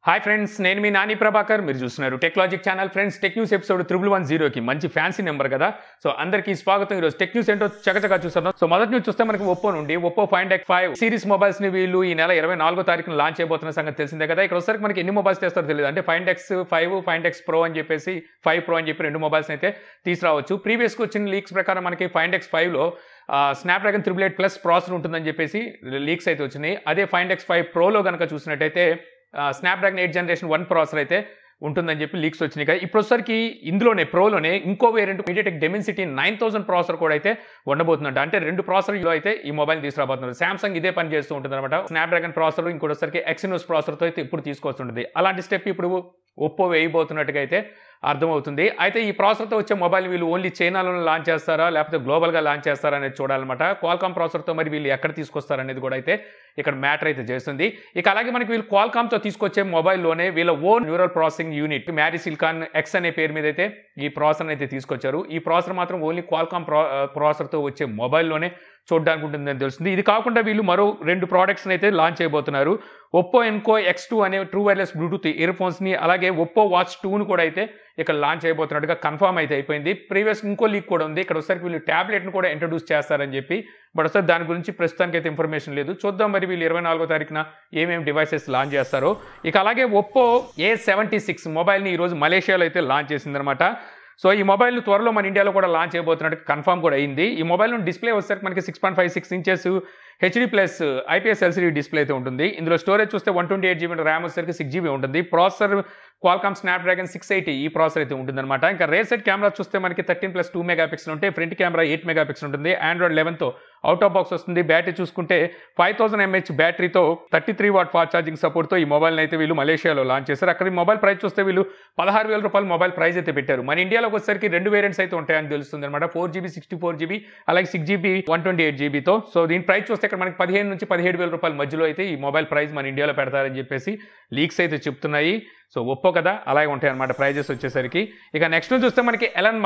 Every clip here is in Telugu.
హాయ్ ఫ్రెండ్స్, నేను మీ నాని ప్రభాకర్. మీరు చూస్తున్నారు Tech Logic channel. Friends, tech news episode 1110కి మంచి ఫ్యాన్సీ నెంబర్ కదా. సో అందరికీ స్వాగతం. ఈరోజు టెక్ న్యూస్ ఏంటో చకచకా చూస్తాం. సో మొదటి న్యూస్ చూస్తే మనకి ఒప్పో నుండి ఒప్పో ఫైండ్ ఎక్స్5 సిరీస్ మొబైల్స్ ని వీళ్ళు ఈ నెల 24వ తారీఖున లాంచ్ చేయబోతున్న సంగతి తెలిసిందే కదా. ఇక్కడ వచ్చరికి మనకి ఎన్ని మొబైల్స్ తెస్తారో తెలియదు. అంటే ఫైండ్ ఎక్స్5, ఫైండ్ ఎక్స్ ప్రో అని చెప్పేసి 5 ప్రో అని చెప్పి రెండు మొబైల్స్ అయితే తీసుకురావచ్చు. ప్రీవియస్గా వచ్చిన లీక్స్ ప్రకారం మనకి ఫైండ్ ఎక్స్5లో స్నాప్డ్రాగన్ 888+ ప్రాసెసర్ ఉంటుందని చెప్పేసి లీక్స్ అయితే వచ్చినాయి. అదే ఫైండ్ ఎక్స్5 ప్రోలో కనుక చూసినట్టయితే స్నాప్డ్రాగన్ 8 జనరేషన్ 1 ప్రాసెసర్ అయితే ఉంటుందని చెప్పి లీక్స్ వచ్చినాయి కదా. ఇప్పుడు వచ్చరికి ఇందులోనే ప్రోలోనే ఇంకో వేరియంట్ మీడియాటెక్ డెమెన్సిటీ 9000 ప్రాసెసర్ కూడా అయితే ఉండబోతుందంట. అంటే రెండు ప్రాసెసర్లో అయితే ఈ మొబైల్ తీసుకురాబోతున్నారు. సామ్సంగ్ ఇదే పని చేస్తూ ఉంటుంది అనమాట. స్నాప్డ్రాగన్ ప్రాసెసర్ ఇంకోటిసరికి ఎక్సినోస్ ప్రాసెసర్తో అయితే ఇప్పుడు తీసుకొస్తుంటుంది. అలాంటి స్టెప్ ఇప్పుడు ఒప్పో వేయబోతున్నట్టుగా అయితే అర్థమవుతుంది. అయితే ఈ ప్రాసెసర్తో వచ్చే మొబైల్ వీళ్ళు ఓన్లీ చైనాలో లాంచ్ చేస్తారా లేకపోతే గ్లోబల్గా లాంచ్ చేస్తారా అనేది చూడాలన్నమాట. క్వాల్కామ్ ప్రాసెసర్తో మరి వీళ్ళు ఎక్కడ తీసుకొస్తారనేది కూడా అయితే ఇక్కడ మ్యాటర్ అయితే చేస్తుంది. ఇక అలాగే మనకి వీళ్ళు క్వాల్కామ్తో తీసుకొచ్చే మొబైల్లోనే వీళ్ళ own neural processing unit marry silicon X అనే పేరు మీద అయితే ఈ ప్రాసెసర్ అయితే తీసుకొచ్చారు. ఈ ప్రాసెసర్ మాత్రం ఓన్లీ క్వాల్కామ్ ప్రాసెసర్తో వచ్చే మొబైల్లోనే చూడడానికి ఉంటుందని తెలుస్తుంది. ఇది కాకుండా వీళ్ళు మరో 2 ప్రోడక్ట్స్ని అయితే లాంచ్ చేయబోతున్నారు. ఒప్పో ఎన్కో X2 అనే ట్రూ వైర్లెస్ బ్లూటూత్ ఇయర్ ఫోన్స్ని, అలాగే ఒప్పో వాచ్ 2ను కూడా అయితే ఇక్కడ లాంచ్ చేయబోతున్నట్టుగా కన్ఫర్మ్ అయితే అయిపోయింది. ప్రీవియస్ ఇంకో లీక్ కూడా ఉంది. ఇక్కడ ఒకసారి వీళ్ళు ట్యాబ్లెట్ను కూడా ఇంట్రడ్యూస్ చేస్తారని చెప్పి, బట్ ఒకసారి దాని గురించి ప్రస్తుతానికి అయితే ఇన్ఫర్మేషన్ లేదు. చూద్దాం మరి వీళ్ళు 24వ తారీఖున ఏమేమి డివైసెస్ లాంచ్ చేస్తారో. ఇక అలాగే ఒప్పో A76 మొబైల్ని ఈరోజు మలేషియాలో అయితే లాంచ్ చేసిందనమాట. సో ఈ మొబైల్ త్వరలో మన ఇండియాలో కూడా లాంచ్ చేయబోతున్నట్టు కన్ఫర్మ్ కూడా అయింది. ఈ మొబైల్ డిస్ప్లే వచ్చేసరికి మనకి 6.56 inches HD+ IPS LCD display అయితే ఉంటుంది. ఇందులో స్టోరేజ్ చూస్తే 128GB ర్యామ్ వచ్చేసరికి 6GB ఉంటుంది. ప్రాసెసర్ క్వాల్కామ్ స్నాప్డ్రాగన్ 680 ఈ ప్రాసెసర్ అయితే ఉంటుందన్నమాట. ఇంకా రేర్ సైడ్ కెమెరా చూస్తే మనకి 13+2 మెగాపిక్సెల్ ఉంటే ఫ్రంట్ కెమెరా 8 మెగాపిక్సెల్ ఉంటుంది. ఆండ్రాయిడ్ 11తో అవుట్ ఆఫ్ బాక్స్ వస్తుంది. బ్యాటరీ చూసుకుంటే 5000 mAh బ్యాటరీతో 33 వాట్ ఫాస్ట్ ఛార్జింగ్ సపోర్ట్తో ఈ మొబైల్ని అయితే వీళ్ళు మలేషియాలో లాంచ్ చేశారు. అక్కడ ఈ మొబైల్ ప్రైస్ చూస్తే వీళ్ళు 16,000 రూపాయలు మొబైల్ ప్రైస్ అయితే పెట్టారు. మన ఇండియాలోకి వచ్చేసరికి 2 వేరియంట్స్ అయితే ఉంటాయని తెలుస్తుంది అనమాట. 4GB 64GB అలాగే 6GB 128GBతో. సో దీని ప్రైస్ చూస్తే ఇక్కడ మనకి 15,000 నుంచి 17,000 రూపాయల మధ్యలో అయితే ఈ మొబైల్ ప్రైస్ మన ఇండియాలో పెడతారని చెప్పేసి లీక్స్ అయితే చెప్తున్నాయి. సో ఒప్పో కదా, అలాగే ఉంటాయి అనమాట ప్రైజెస్ వచ్చేసరికి. ఇక నెక్స్ట్ చూస్తే మనకి ఎలన్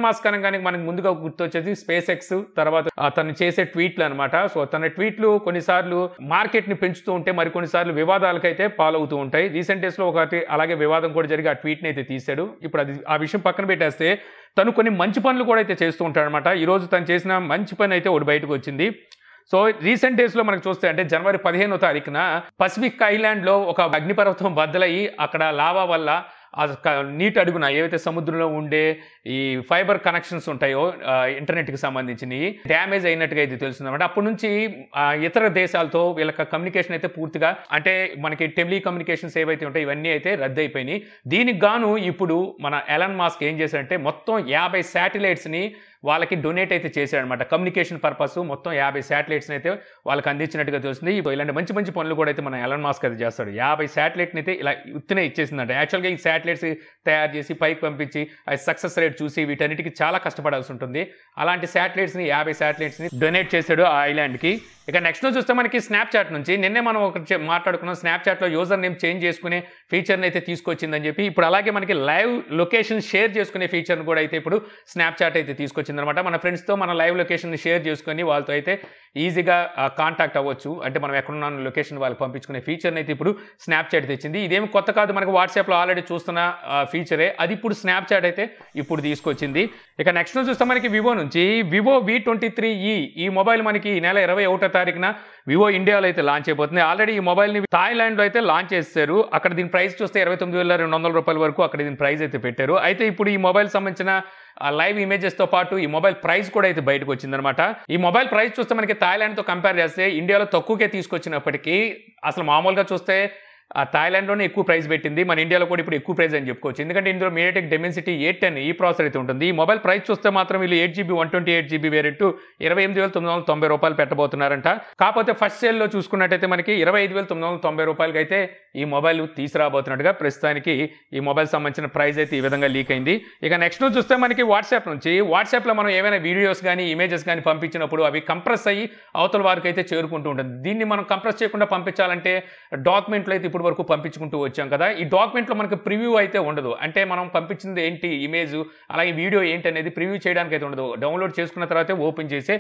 మాస్క్ అనగానే మనకి ముందుగా గుర్తొచ్చేది స్పేస్ ఎక్స్, తర్వాత తను చేసే ట్వీట్లు అనమాట. సో తన ట్వీట్లు కొన్నిసార్లు మార్కెట్ని పెంచుతూ ఉంటే మరి కొన్నిసార్లు వివాదాలకైతే పాలవుతూ ఉంటాయి. రీసెంట్ డేస్లో ఒకటి అలాగే వివాదం కూడా జరిగి ఆ ట్వీట్ని అయితే తీశాడు. ఇప్పుడు అది ఆ విషయం పక్కన పెట్టేస్తే తను కొన్ని మంచి పనులు కూడా అయితే చేస్తూ ఉంటాడు అనమాట. ఈరోజు తను చేసిన మంచి పని అయితే ఒకటి బయటకు వచ్చింది. సో రీసెంట్ డేస్లో మనకు చూస్తే అంటే జనవరి 15వ తారీఖున పసిఫిక్ ఐలాండ్లో ఒక అగ్నిపర్వతం బద్దలయ్యి అక్కడ లావా వల్ల నీటి అడుగున ఏవైతే సముద్రంలో ఉండే ఈ ఫైబర్ కనెక్షన్స్ ఉంటాయో ఇంటర్నెట్కి సంబంధించినవి డ్యామేజ్ అయినట్టుగా అయితే తెలుస్తుందన్నమాట. అప్పటి నుంచి ఇతర దేశాలతో వీళ్ళకి కమ్యూనికేషన్ అయితే పూర్తిగా అంటే మనకి టెలికమ్యూనికేషన్స్ ఏవైతే ఉంటాయో ఇవన్నీ అయితే రద్దు అయిపోయినాయి. దీనికి గాను ఇప్పుడు మన ఎలన్ మాస్క్ ఏం చేశాడంటే మొత్తం 50 శాటిలైట్స్ని వాళ్ళకి డొనేట్ అయితే చేశాడనమాట. కమ్యూనికేషన్ పర్పస్ మొత్తం 50 శాటిలైట్స్ని అయితే వాళ్ళకి అందించినట్టుగా తెలుస్తుంది. ఇలాంటి మంచి మంచి పనులు కూడా అయితే మన ఎలన్ మాస్క్ అయితే చేస్తాడు. 50 శాటిలైట్ని అయితే ఇలా ఉత్తినే ఇచ్చేసిందంట. యాక్చువల్గా ఈ శాటిలైట్స్ తయారు చేసి పైకి పంపించి ఆ సక్సెస్ రేట్ చూసి వీటన్నిటికీ చాలా కష్టపడాల్సి ఉంటుంది. అలాంటి శాటిలైట్స్ని 50 శాటిలైట్స్ని డొనేట్ చేశాడు ఆ ఐలాండ్కి. ఇక నెక్స్ట్ చూస్తే మనకి స్నాప్చాట్ నుంచి నిన్నే మనం ఒకటి మాట్లాడుకున్నాం. స్నాప్చాట్లో యూజర్ నేమ్ చేంజ్ చేసుకునే ఫీచర్ని అయితే తీసుకొచ్చిందని చెప్పి, ఇప్పుడు అలాగే మనకి లైవ్ లొకేషన్ షేర్ చేసుకునే ఫీచర్ని కూడా అయితే ఇప్పుడు స్నాప్చాట్ అయితే తీసుకొచ్చిందనమాట. మన ఫ్రెండ్స్తో మన లైవ్ లొకేషన్ని షేర్ చేసుకొని వాళ్ళతో అయితే ఈజీగా కాంటాక్ట్ అవ్వచ్చు. అంటే మనం ఎక్కడున్న లొకేషన్ వాళ్ళకి పంపించుకునే ఫీచర్ని అయితే ఇప్పుడు స్నాప్చాట్ తెచ్చింది. ఇదేమి కొత్త కాదు, మనకి వాట్సాప్లో ఆల్రెడీ చూస్తున్న ఫీచరే. అది ఇప్పుడు స్నాప్చాట్ అయితే ఇప్పుడు తీసుకొచ్చింది. ఇక నెక్స్ట్ చూస్తే మనకి వివో నుంచి వివో V23e ఈ మొబైల్ మనకి ఈ నెల 21వ తారీఖున వివో ఇండియాలో అయితే లాంచ్ అయిపోతుంది. ఆల్రెడీ ఈ మొబైల్ని థాయిలాండ్లో అయితే లాంచ్ చేశారు. అక్కడ దీని ప్రైస్ చూస్తే 29,200 రూపాయల వరకు అక్కడ దీని ప్రైస్ అయితే పెట్టారు. అయితే ఇప్పుడు ఈ మొబైల్ సంబంధించిన లైవ్ ఇమేజెస్తో పాటు ఈ మొబైల్ ప్రైస్ కూడా అయితే బయటకు వచ్చిందనమాట. ఈ మొబైల్ ప్రైస్ చూస్తే మనకి థాయిలాండ్తో కంపేర్ చేస్తే ఇండియాలో తక్కువకే తీసుకొచ్చినప్పటికీ అసలు మామూలుగా చూస్తే థాయిలాండ్లోనే ఎక్కువ ప్రైస్ పెట్టింది. మన ఇండియాలో కూడా ఇప్పుడు ఎక్కువ ప్రైస్ అని చెప్పుకోవచ్చు. ఎందుకంటే ఇందులో మీడియాటెక్ డెమెన్సిటీ 810 ఈ ప్రాసెసర్ అయితే ఉంటుంది. ఈ మొబైల్ ప్రైస్ చూస్తే మాత్రం వీళ్ళు 8GB 128GB వేరియంట్ 28,990 రూపాయలు పెట్టబోతున్నారంట. కాకపోతే ఫస్ట్ సేల్లో చూసుకున్నట్టయితే మనకి 25,990 రూపాయలకి అయితే ఈ మొబైల్ తీసుకురాబోతున్నట్టుగా ప్రస్తుతానికి ఈ మొబైల్ సంబంధించిన ప్రైస్ అయితే ఈ విధంగా లీక్ అయింది. ఇక నెక్స్ట్ చూస్తే మనకి వాట్సాప్ నుంచి వాట్సాప్లో మనం ఏమైనా వీడియోస్ కానీ ఇమేజెస్ కానీ పంపించినప్పుడు అవి కంప్రెస్ అయ్యి అవతల వారికి అయితే చేరుకుంటూ ఉంటుంది. దీన్ని మనం కంప్రెస్ చేయకుండా పంపించాలంటే డాక్యుమెంట్లో అయితే ఇప్పుడు వరకు పంపించుకుంటూ వచ్చాం కదా. ఈ డాక్యుమెంట్లో మనకి ప్రివ్యూ అయితే ఉండదు. అంటే మనం పంపించింది ఏంటి ఇమేజ్ అలాగే వీడియో ఏంటి అనేది ప్రివ్యూ చేయడానికి అయితే ఉండదు. డౌన్లోడ్ చేసుకున్న తర్వాత ఓపెన్ చేసే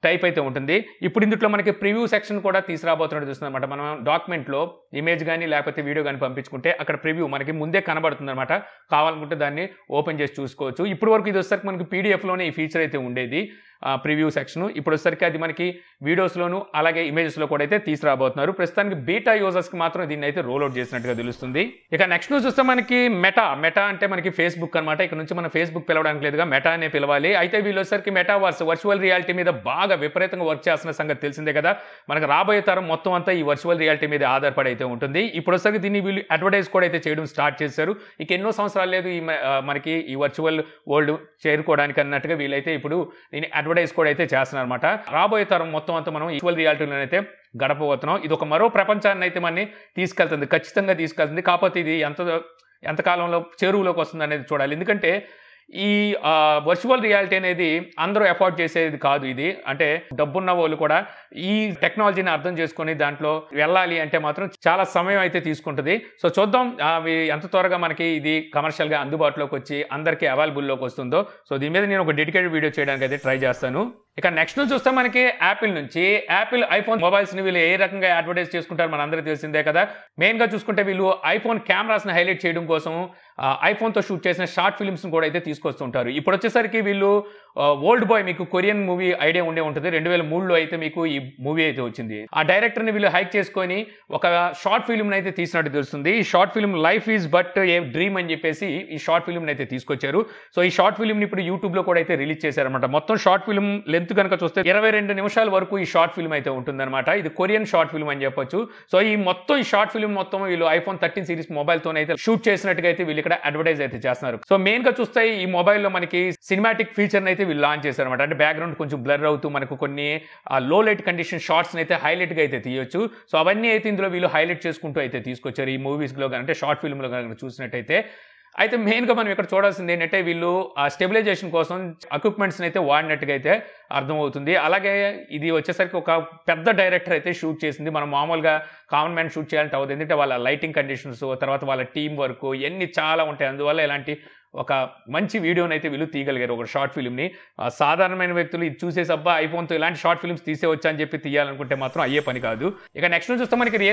టైప్ అయితే ఉంటుంది. ఇప్పుడు ఇందులో మనకి ప్రివ్యూ సెక్షన్ కూడా తీసుకురాబోతున్నట్టు చూస్తుందన్నమాట. మనం డాక్యుమెంట్లో ఇమేజ్ కానీ లేకపోతే వీడియో కానీ పంపించుకుంటే అక్కడ ప్రివ్యూ మనకి ముందే కనబడుతుందన్నమాట. కావాలనుకుంటే దాన్ని ఓపెన్ చేసి చూసుకోవచ్చు. ఇప్పటి వరకు ఇది వచ్చేసరికి మనకి పీడిఎఫ్లోనే ఈ ఫీచర్ అయితే ఉండేది, ప్రివ్యూ సెక్షన్. ఇప్పుడు వచ్చేసరికి అది మనకి వీడియోస్లోను అలాగే ఇమేజెస్లో కూడా అయితే తీసుకురాబోతున్నారు. ప్రస్తుతానికి బీటా యూజర్స్కి మాత్రం దీన్ని అయితే రోల్అవుట్ చేసినట్టుగా తెలుస్తుంది. ఇక నెక్స్ట్ న్యూస్ చూస్తే మనకి మెటా అంటే మనకి ఫేస్బుక్ అనమాట. ఇక్కడ నుంచి మనం ఫేస్బుక్ పిలవడానికి లేదుగా మెటా అనే పిలవాలి. అయితే వీళ్ళు వచ్చేసరికి మెటావర్స్ వర్చువల్ రియాలిటీ మీద బాగా విపరీతంగా వర్క్ చేస్తున్న సంగతి తెలిసిందే కదా. మనకు రాబోయే తరం మొత్తం అంతా ఈ వర్చువల్ రియాలిటీ మీద ఆధారపడి అయితే ఉంటుంది. ఇప్పుడు వచ్చేసరికి దీన్ని వీళ్ళు అడ్వర్టైజ్ కూడా అయితే చేయడం స్టార్ట్ చేశారు. ఇక ఎన్నో సంవత్సరాలు లేదు మనకి ఈ వర్చువల్ వరల్డ్ చేరుకోవడానికి అన్నట్టుగా వీళ్ళైతే ఇప్పుడు దీన్ని అడ్వర్టైజ్ కూడా అయితే చేస్తున్నారు అనమాట. రాబోయే తరం మొత్తం అంతా మనం వర్చువల్ రియాలిటీలో అయితే గడపబోతున్నాం. ఇది ఒక మరో ప్రపంచాన్ని అయితే మనని తీసుకెళ్తుంది, ఖచ్చితంగా తీసుకెళ్తుంది. కాకపోతే ఇది ఎంతకాలంలో చెరువులోకి వస్తుంది అనేది చూడాలి. ఎందుకంటే ఈ వర్చువల్ రియాలిటీ అనేది అందరూ ఎఫోర్డ్ చేసేది కాదు. ఇది అంటే డబ్బున్న వాళ్ళు కూడా ఈ టెక్నాలజీని అర్థం చేసుకొని దాంట్లో వెళ్ళాలి అంటే మాత్రం చాలా సమయం అయితే తీసుకుంటుంది. సో చూద్దాం అవి ఎంత త్వరగా మనకి ఇది కమర్షియల్గా అందుబాటులోకి వచ్చి అందరికీ అవైలబుల్లోకి వస్తుందో. సో దీని మీద నేను ఒక డెడికేటెడ్ వీడియో చేయడానికి అయితే ట్రై చేస్తాను. ఇక నెక్స్ట్ నుంచి చూస్తే మనకి యాపిల్ ఐఫోన్ మొబైల్స్ని వీళ్ళు ఏ రకంగా అడ్వర్టైజ్ చేసుకుంటారు మన అందరికీ తెలిసిందే కదా. మెయిన్గా చూసుకుంటే వీళ్ళు ఐఫోన్ కెమెరాస్ని హైలైట్ చేయడం కోసం ఐఫోన్తో షూట్ చేసిన షార్ట్ ఫిల్మ్స్ని కూడా అయితే తీసుకొస్తుంటారు. ఇప్పుడు వచ్చేసరికి వీళ్ళు ఓల్డ్ బాయ్, మీకు కొరియన్ మూవీ ఐడియా ఉండే ఉంటుంది, 2003లో అయితే మీకు ఈ మూవీ అయితే వచ్చింది. ఆ డైరెక్టర్ని వీళ్ళు హైక్ చేసుకొని ఒక షార్ట్ ఫిల్మ్ని అయితే తీసినట్టు తెలుస్తుంది. ఈ short film life is but A dream అని చెప్పేసి ఈ షార్ట్ ఫిల్మ్ని అయితే తీసుకొచ్చారు. సో ఈ షార్ట్ ఫిల్మ్ని ఇప్పుడు యూట్యూబ్లో కూడా అయితే రిలీజ్ చేశారనమాట. మొత్తం షార్ట్ ఫిల్మ్ లెంత్ కనుక చూస్తే 22 నిమిషాల వరకు ఈ షార్ట్ ఫిల్మ్ అయితే ఉంటుందన్నమాట. ఇది కొరియన్ షార్ట్ ఫిల్మ్ అని చెప్పొచ్చు. సో ఈ షార్ట్ ఫిల్మ్ మొత్తం వీళ్ళు ఐఫోన్ 13 సిరీస్ మొబైల్తో అయితే షూట్ చేసినట్టుగా అయితే వీళ్ళు ఇక్కడ అడ్వర్టైజ్ అయితే చేస్తున్నారు. సో మెయిన్ గా చూస్తే ఈ మొబైల్లో మనకి సినిమాటిక్ ఫీచర్ అయితే వీళ్ళు లాంచ్ చేశారనమాట. అంటే బ్యాక్గ్రౌండ్ కొంచెం బ్లర్ అవుతూ మనకు కొన్ని లో లైట్ కండిషన్ షార్ట్స్ అయితే హైలైట్ గా అయితే తీయొచ్చు. సో అవన్నీ అయితే ఇందులో వీళ్ళు హైలైట్ చేసుకుంటూ అయితే తీసుకొచ్చారు ఈ మూవీస్ లో, అంటే షార్ట్ ఫిల్మ్ లో కనుక చూసినట్టయితే. అయితే మెయిన్గా మనం ఇక్కడ చూడాల్సింది ఏంటంటే వీళ్ళు ఆ స్టెబిలైజేషన్ కోసం ఎక్విప్మెంట్స్ని అయితే వాడినట్టుగా అయితే అర్థమవుతుంది. అలాగే ఇది వచ్చేసరికి ఒక పెద్ద డైరెక్టర్ అయితే షూట్ చేసింది. మనం మామూలుగా కామన్ మ్యాన్ షూట్ చేయాలంటే అవ్వదు, ఎందుకంటే వాళ్ళ లైటింగ్ కండిషన్స్, తర్వాత వాళ్ళ టీం వర్క్ ఇవన్నీ చాలా ఉంటాయి. అందువల్ల ఇలాంటి ఒక మంచి వీడియోని అయితే వీళ్ళు తీయగలిగారు, ఒక షార్ట్ ఫిల్మ్ని. సాధారణమైన వ్యక్తులు ఇది చూసేసి అబ్బా ఐఫోన్తో ఇలాంటి షార్ట్ ఫిల్మ్స్ తీసేవచ్చా అని చెప్పి తీయాలనుకుంటే మాత్రం అయ్యే పని కాదు. ఇక నెక్స్ట్ నుంచి చూస్తే మనకి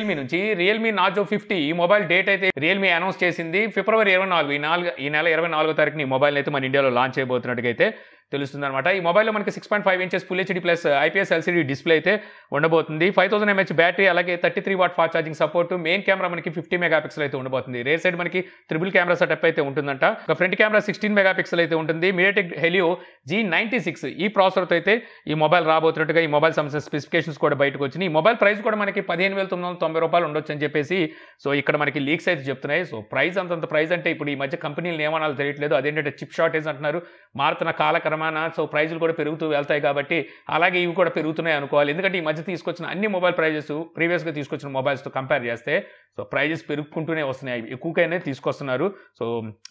రియల్మీ నార్జో 50 ఈ మొబైల్ డేట్ అయితే రియల్మీ అనౌన్స్ చేసింది. ఫిబ్రవరి 24 ఈ నెల 24వ తారీఖున ఈ మొబైల్ అయితే మన ఇండియాలో లాంచ్ చేయబోతున్నట్టుగా అయితే తెలుస్తుంది అనమాట. ఈ మొబైల్లో మనకి 6.5 inches full HD plus IPS LCD display అయితే ఉండబోతుంది. 5000 mAh బ్యాటరీ, అలాగే 33 watt fast charging support. Main camera మనకి 50 మెగాపిక్సెల్ అయితే ఉండబోతుంది. రేర్ సైడ్ మనకి ట్రిపుల్ కెమెరా సెటప్ అయితే ఉంటుందంట. ఒక ఫ్రంట్ కెమెరా 16 మెగాపిక్సెల్ అయితే ఉంటుంది. మీడియాటెక్ హెలియో G96 ఈ ప్రాసెసర్తో అయితే ఈ మొబైల్ రాబోతున్నట్టుగా ఈ మొబైల్ సంబంధించిన స్పెసిఫికేషన్స్ కూడా బయటకు వచ్చినాయి. ఈ మొబైల్ ప్రైస్ కూడా మనకి 15,990 రూపాయలు ఉండొచ్చు అని చెప్పేసి సో ఇక్కడ మనకి లీక్స్ అయితే చెప్తున్నాయి. సో ప్రైస్ అంతంత ప్రైస్ అంటే ఇప్పుడు ఈ మధ్య కంపెనీలు ఏమనాలో తెలియట్లేదు. అదేంటంటే చిప్ షార్టేజ్ అంటున్నారు, మారుతున్న కాలక్రమాన సో ప్రైజులు కూడా పెరుగుతూ వెళ్తాయి కాబట్టి అలాగే ఇవి కూడా పెరుగుతున్నాయి అనుకోవాలి. ఎందుకంటే ఈ మధ్య తీసుకొచ్చిన అన్ని మొబైల్ ప్రైజెస్ ప్రీవియస్గా తీసుకొచ్చిన మొబైల్స్తో కంపేర్ చేస్తే సో ప్రైజెస్ పెరుగుకుంటూనే వస్తున్నాయి, ఎక్కువగానే తీసుకొస్తున్నారు. సో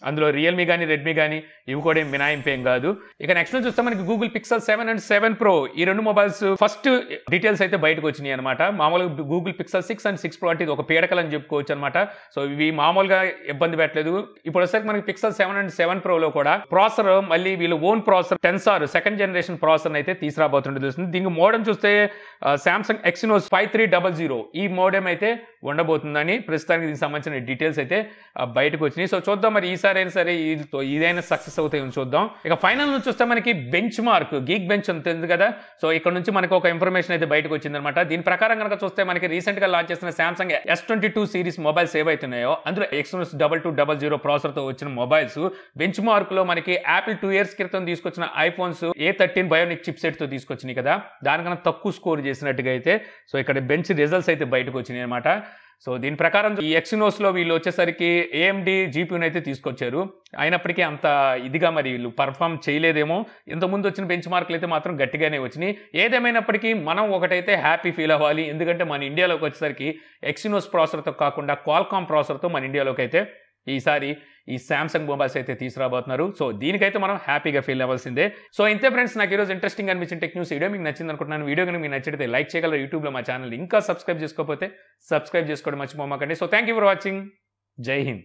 అందులో రియల్మీ కానీ రెడ్మీ కానీ ఇవి కూడా మినాయింపేం కాదు. ఇక నెక్స్ట్ చూస్తే మనకి గూగుల్ పిక్సెల్ 7 అండ్ 7 Pro ఈ రెండు మొబైల్స్ ఫస్ట్ డీటెయిల్స్ అయితే బయటకు వచ్చినాయి అనమాట. మామూలుగా గూగుల్ పిక్సెల్ 6 అండ్ 6 Pro అంటే ఇది ఒక పీడకలు అని చెప్పుకోవచ్చు అనమాట. సో ఇవి మామూలుగా ఇబ్బంది పెట్టలేదు. ఇప్పుడు వచ్చేసరికి మనకి పిక్సెల్ 7 అండ్ 7 Proలో కూడా ప్రాసెసర్ మళ్ళీ వీళ్ళు own processor Tensor second generation processor అయితే తీసుకురాబోతుంటే తెలుస్తుంది. దీనికి మోడెం చూస్తే సామ్సంగ్ ఎక్సినోస్ 5300 ఈ మోడెం అయితే ఉండబోతుందని ప్రస్తుతానికి దీనికి సంబంధించిన డీటెయిల్స్ అయితే బయటకు వచ్చినాయి. సో చూద్దాం మరి ఈసారి అయినా సరే ఇదైనా సక్సెస్ అవుతాయని చూద్దాం. ఇక ఫైనల్ నుంచి చూస్తే మనకి బెంచ్ మార్క్ గీక్ బెంచ్ అని తెలుసు కదా. సో ఇక్కడ నుంచి మనకు ఒక ఇన్ఫర్మేషన్ అయితే బయటకు వచ్చిందనమాట. దీని ప్రకారం కనుక చూస్తే మనకి రీసెంట్ గా లాంచ్ చేసిన సామ్సంగ్ S22 సిరీస్ మొబైల్స్ ఏవైతున్నాయో అందులో ఎక్సినోస్ 2200 ప్రాసెసర్తో వచ్చిన మొబైల్స్ బెంచ్ మార్క్ లో మనకి యాపిల్ 2 years క్రితం తీసుకొచ్చిన iPhones A13 bionic chip set తో తీసుకొచ్చినాయి కదా, దానికన్నా తక్కువ స్కోర్ చేసినట్టుగా అయితే సో ఇక్కడ బెంచ్ రిజల్ట్స్ అయితే బయటకు వచ్చినాయి అనమాట. సో దీని ప్రకారం ఈ ఎక్సినోస్లో వీళ్ళు వచ్చేసరికి AMD GPUని అయితే తీసుకొచ్చారు. అయినప్పటికీ అంత ఇదిగా మరి వీళ్ళు పర్ఫామ్ చేయలేదేమో. ఇంతకుముందు వచ్చిన బెంచ్ మార్కులు అయితే మాత్రం గట్టిగానే వచ్చినాయి. ఏదేమైనప్పటికీ మనం ఒకటైతే హ్యాపీ ఫీల్ అవ్వాలి, ఎందుకంటే మన ఇండియాలోకి వచ్చేసరికి ఎక్సినోస్ ప్రాసెసర్తో కాకుండా క్వాల్కామ్ ప్రాసెసర్తో మన ఇండియాలోకి అయితే ఈసారి ఈ సామ్సంగ్ మొబైల్స్ అయితే తీసుకురాబోతున్నారు. సో దీనికైతే మనం హ్యాపీగా ఫీల్ అవ్వాల్సిందే. సో ఇంతే ఫ్రెండ్స్, నాకు ఈరోజు ఇంట్రెస్టింగ్ అనిపించిన టెక్ న్యూస్ వీడియో మీకు నచ్చింది అనుకుంటున్నాను. వీడియో కనుక మీకు నచ్చితే లైక్ చేయగలరు. యూట్యూబ్లో మా ఛానల్ ఇంకా సబ్స్క్రైబ్ చేసుకోకపోతే సబ్స్క్రైబ్ చేసుకోవడం మర్చిపోమాకండి. So thank you for watching. జై హింద్.